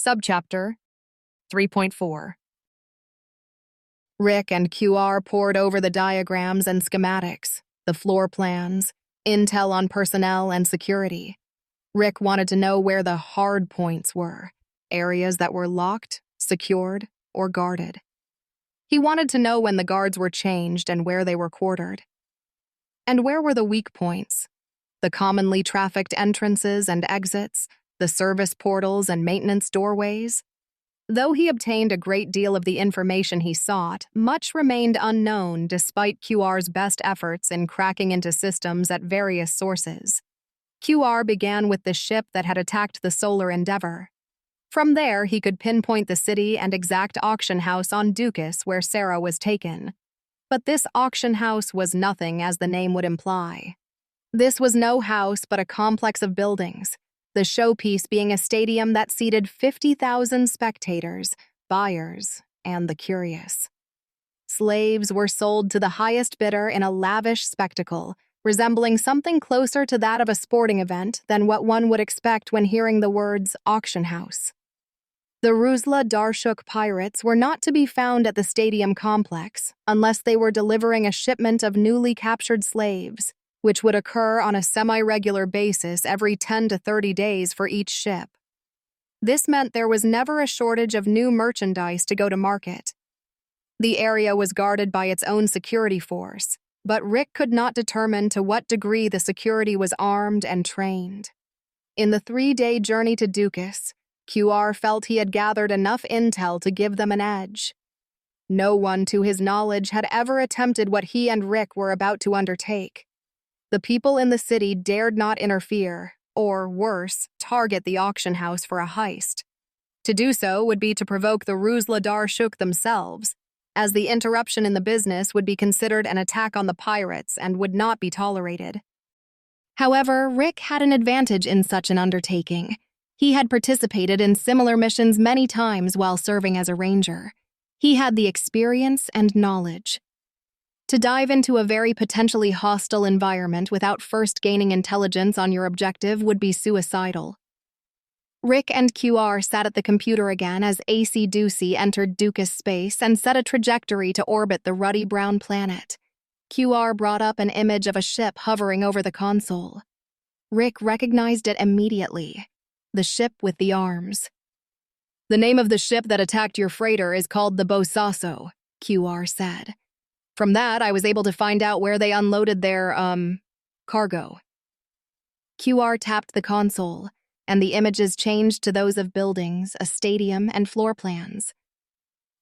Subchapter 3.4. Rick and QR pored over the diagrams and schematics, the floor plans, intel on personnel and security. Rick wanted to know where the hard points were, areas that were locked, secured, or guarded. He wanted to know when the guards were changed and where they were quartered. And where were the weak points? The commonly trafficked entrances and exits, the service portals and maintenance doorways? Though he obtained a great deal of the information he sought, much remained unknown despite QR's best efforts in cracking into systems at various sources. QR began with the ship that had attacked the Solar Endeavor. From there, he could pinpoint the city and exact auction house on Dukis where Sarah was taken. But this auction house was nothing, as the name would imply. This was no house but a complex of buildings, the showpiece being a stadium that seated 50,000 spectators, buyers, and the curious. Slaves were sold to the highest bidder in a lavish spectacle, resembling something closer to that of a sporting event than what one would expect when hearing the words auction house. The Ruzla Darshuk pirates were not to be found at the stadium complex unless they were delivering a shipment of newly captured slaves, which would occur on a semi-regular basis every 10 to 30 days for each ship. This meant there was never a shortage of new merchandise to go to market. The area was guarded by its own security force, but Rick could not determine to what degree the security was armed and trained. In the 3-day journey to Dukis, QR felt he had gathered enough intel to give them an edge. No one, to his knowledge, had ever attempted what he and Rick were about to undertake. The people in the city dared not interfere, or, worse, target the auction house for a heist. To do so would be to provoke the Ruzla Darshuk themselves, as the interruption in the business would be considered an attack on the pirates and would not be tolerated. However, Rick had an advantage in such an undertaking. He had participated in similar missions many times while serving as a ranger. He had the experience and knowledge. To dive into a very potentially hostile environment without first gaining intelligence on your objective would be suicidal. Rick and QR sat at the computer again as AC Ducey entered Dukis space and set a trajectory to orbit the ruddy brown planet. QR brought up an image of a ship hovering over the console. Rick recognized it immediately. The ship with the arms. "The name of the ship that attacked your freighter is called the Bosaso," QR said. "From that, I was able to find out where they unloaded their, cargo." QR tapped the console, and the images changed to those of buildings, a stadium, and floor plans.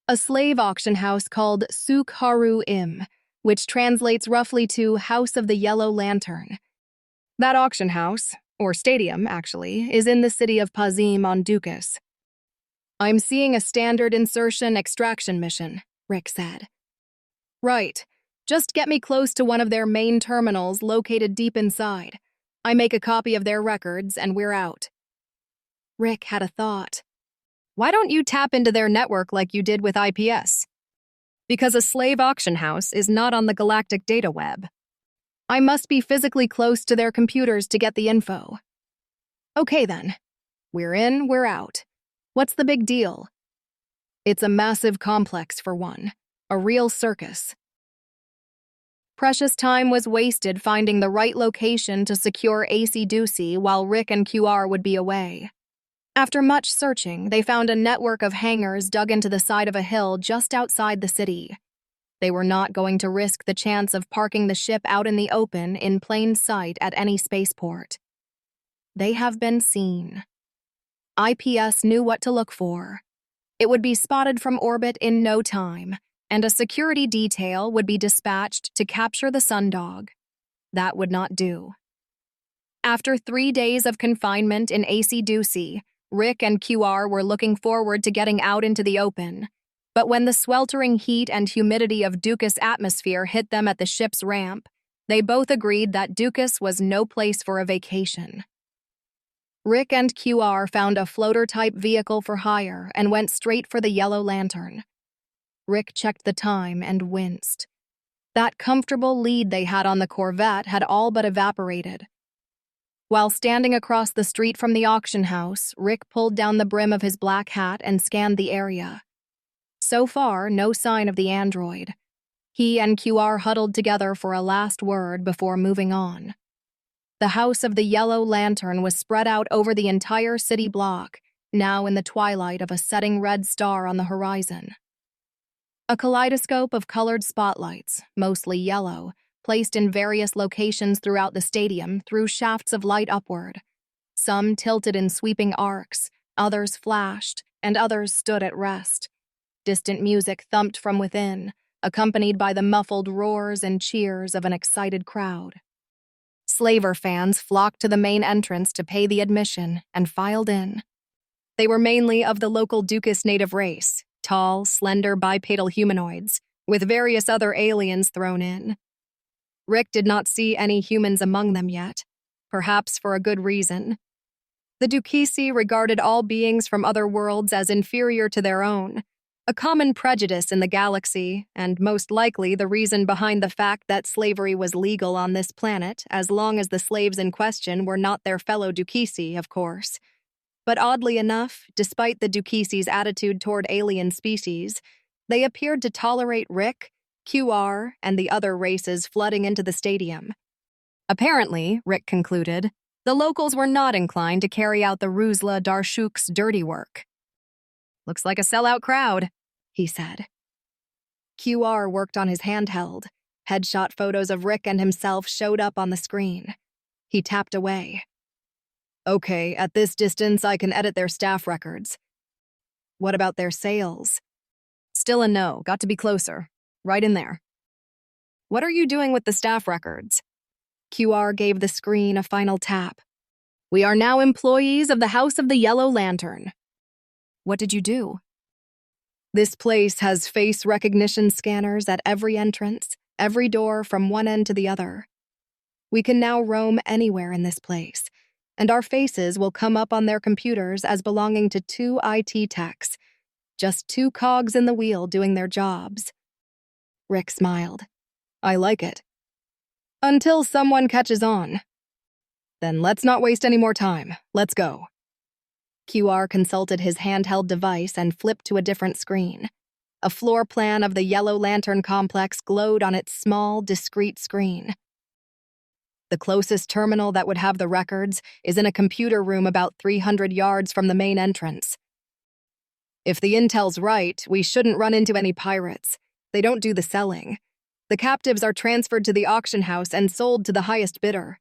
A slave auction house called Suk Haru Im, which translates roughly to House of the Yellow Lantern. That auction house, or stadium, actually, is in the city of Pazim on Dukis. "I'm seeing a standard insertion-extraction mission," Rick said. "Right. Just get me close to one of their main terminals located deep inside. I make a copy of their records, and we're out." Rick had a thought. "Why don't you tap into their network like you did with IPS? Because a slave auction house is not on the galactic data web. I must be physically close to their computers to get the info." "Okay then. We're in, we're out. What's the big deal?" "It's a massive complex, for one. A real circus." Precious time was wasted finding the right location to secure AC Ducey while Rick and QR would be away. After much searching, they found a network of hangars dug into the side of a hill just outside the city. They were not going to risk the chance of parking the ship out in the open in plain sight at any spaceport. They have been seen. IPS knew what to look for. It would be spotted from orbit in no time, and a security detail would be dispatched to capture the Sundog. That would not do. After 3 days of confinement in AC Ducey, Rick and QR were looking forward to getting out into the open. But when the sweltering heat and humidity of Dukis atmosphere hit them at the ship's ramp, they both agreed that Dukis was no place for a vacation. Rick and QR found a floater-type vehicle for hire and went straight for the Yellow Lantern. Rick checked the time and winced. That comfortable lead they had on the Corvette had all but evaporated. While standing across the street from the auction house, Rick pulled down the brim of his black hat and scanned the area. So far, no sign of the android. He and QR huddled together for a last word before moving on. The house of the Yellow Lantern was spread out over the entire city block, now in the twilight of a setting red star on the horizon. A kaleidoscope of colored spotlights, mostly yellow, placed in various locations throughout the stadium, threw shafts of light upward. Some tilted in sweeping arcs, others flashed, and others stood at rest. Distant music thumped from within, accompanied by the muffled roars and cheers of an excited crowd. Slaver fans flocked to the main entrance to pay the admission and filed in. They were mainly of the local Dukis native race, tall, slender bipedal humanoids, with various other aliens thrown in. Rick did not see any humans among them yet, perhaps for a good reason. The Dukisi regarded all beings from other worlds as inferior to their own, a common prejudice in the galaxy, and most likely the reason behind the fact that slavery was legal on this planet, as long as the slaves in question were not their fellow Dukisi, of course. But oddly enough, despite the Dukisi's attitude toward alien species, they appeared to tolerate Rick, QR, and the other races flooding into the stadium. Apparently, Rick concluded, the locals were not inclined to carry out the Ruzla Darshuk's dirty work. Looks like a sellout crowd, he said. QR worked on his handheld. Headshot photos of Rick and himself showed up on the screen. He tapped away. Okay, at this distance, I can edit their staff records. What about their sales? Still a no, got to be closer. Right in there. What are you doing with the staff records? QR gave the screen a final tap. We are now employees of the House of the Yellow Lantern. What did you do? This place has face recognition scanners at every entrance, every door from one end to the other. We can now roam anywhere in this place, and our faces will come up on their computers as belonging to 2 IT techs, just 2 cogs in the wheel doing their jobs. Rick smiled. I like it. Until someone catches on. Then let's not waste any more time. Let's go. QR consulted his handheld device and flipped to a different screen. A floor plan of the Yellow Lantern complex glowed on its small, discrete screen. The closest terminal that would have the records is in a computer room about 300 yards from the main entrance. If the intel's right, we shouldn't run into any pirates. They don't do the selling. The captives are transferred to the auction house and sold to the highest bidder.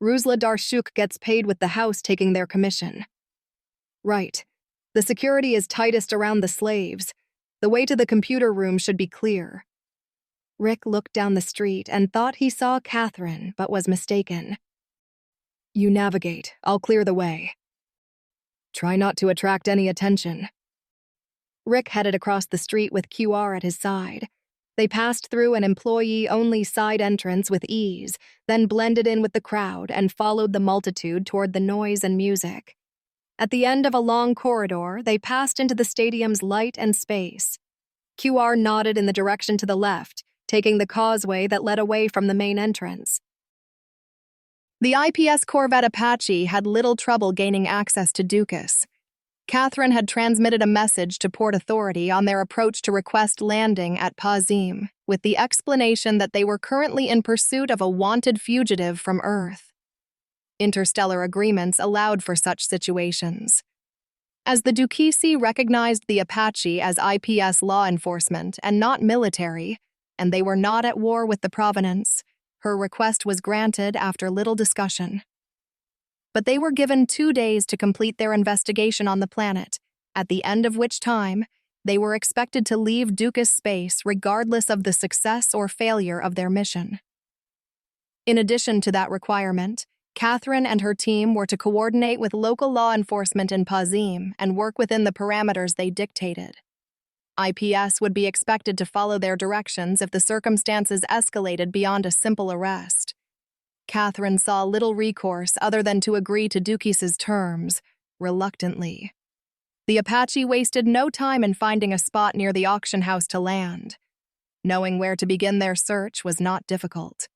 Ruzla Darshuk gets paid with the house taking their commission. Right. The security is tightest around the slaves. The way to the computer room should be clear. Rick looked down the street and thought he saw Catherine, but was mistaken. You navigate. I'll clear the way. Try not to attract any attention. Rick headed across the street with QR at his side. They passed through an employee-only side entrance with ease, then blended in with the crowd and followed the multitude toward the noise and music. At the end of a long corridor, they passed into the stadium's light and space. QR nodded in the direction to the left, taking the causeway that led away from the main entrance. The IPS Corvette Apache had little trouble gaining access to Dukis. Catherine had transmitted a message to Port Authority on their approach to request landing at Pazim, with the explanation that they were currently in pursuit of a wanted fugitive from Earth. Interstellar agreements allowed for such situations. As the Dukisi recognized the Apache as IPS law enforcement and not military, and they were not at war with the Provenance, her request was granted after little discussion. But they were given 2 days to complete their investigation on the planet, at the end of which time they were expected to leave Dukis space regardless of the success or failure of their mission. In addition to that requirement, Catherine and her team were to coordinate with local law enforcement in Pazim and work within the parameters they dictated. IPS would be expected to follow their directions if the circumstances escalated beyond a simple arrest. Catherine saw little recourse other than to agree to Dukis' terms, reluctantly. The Apache wasted no time in finding a spot near the auction house to land. Knowing where to begin their search was not difficult.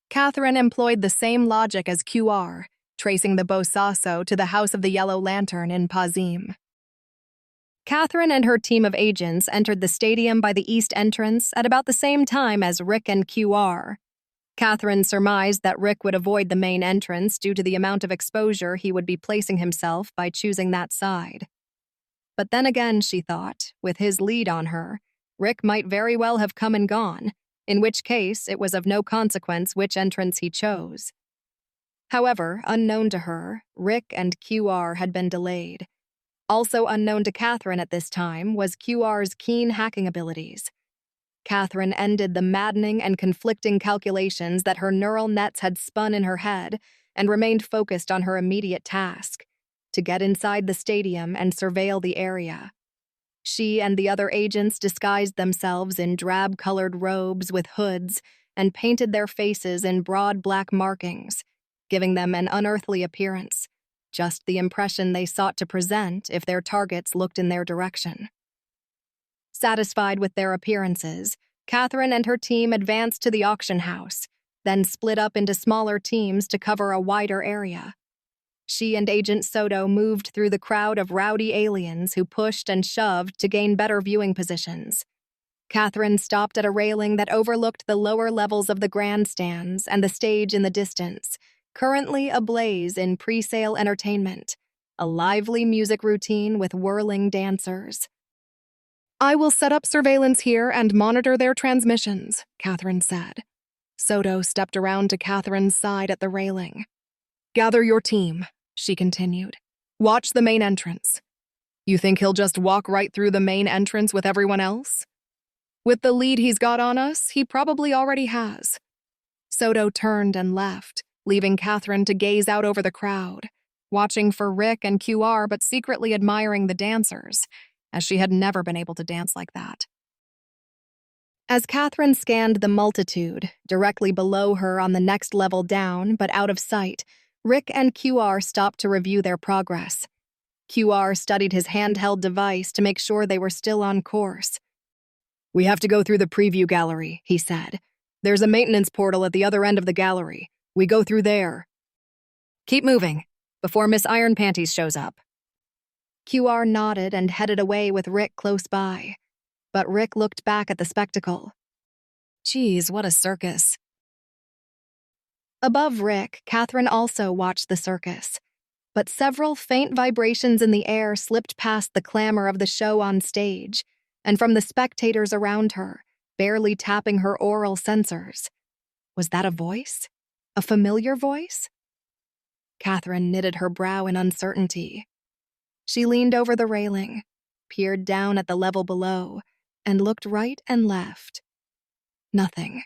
Catherine employed the same logic as QR, tracing the Bosaso to the House of the Yellow Lantern in Pazim. Catherine and her team of agents entered the stadium by the east entrance at about the same time as Rick and QR. Catherine surmised that Rick would avoid the main entrance due to the amount of exposure he would be placing himself by choosing that side. But then again, she thought, with his lead on her, Rick might very well have come and gone, in which case it was of no consequence which entrance he chose. However, unknown to her, Rick and QR had been delayed. Also unknown to Catherine at this time was QR's keen hacking abilities. Catherine ended the maddening and conflicting calculations that her neural nets had spun in her head and remained focused on her immediate task, to get inside the stadium and surveil the area. She and the other agents disguised themselves in drab-colored robes with hoods and painted their faces in broad black markings, giving them an unearthly appearance, just the impression they sought to present if their targets looked in their direction. Satisfied with their appearances, Catherine and her team advanced to the auction house, then split up into smaller teams to cover a wider area. She and Agent Soto moved through the crowd of rowdy aliens who pushed and shoved to gain better viewing positions. Catherine stopped at a railing that overlooked the lower levels of the grandstands and the stage in the distance, currently ablaze in pre-sale entertainment, a lively music routine with whirling dancers. "I will set up surveillance here and monitor their transmissions," Catherine said. Soto stepped around to Catherine's side at the railing. "Gather your team," she continued. "Watch the main entrance. You think he'll just walk right through the main entrance with everyone else? With the lead he's got on us, he probably already has." Soto turned and left, leaving Catherine to gaze out over the crowd, watching for Rick and QR but secretly admiring the dancers, as she had never been able to dance like that. As Catherine scanned the multitude, directly below her on the next level down but out of sight, Rick and QR stopped to review their progress. QR studied his handheld device to make sure they were still on course. "We have to go through the preview gallery," he said. "There's a maintenance portal at the other end of the gallery. We go through there." "Keep moving, before Miss Iron Panties shows up." QR nodded and headed away with Rick close by. But Rick looked back at the spectacle. Geez, what a circus. Above Rick, Catherine also watched the circus. But several faint vibrations in the air slipped past the clamor of the show on stage, and from the spectators around her, barely tapping her oral sensors. Was that a voice? A familiar voice? Catherine knitted her brow in uncertainty. She leaned over the railing, peered down at the level below, and looked right and left. Nothing.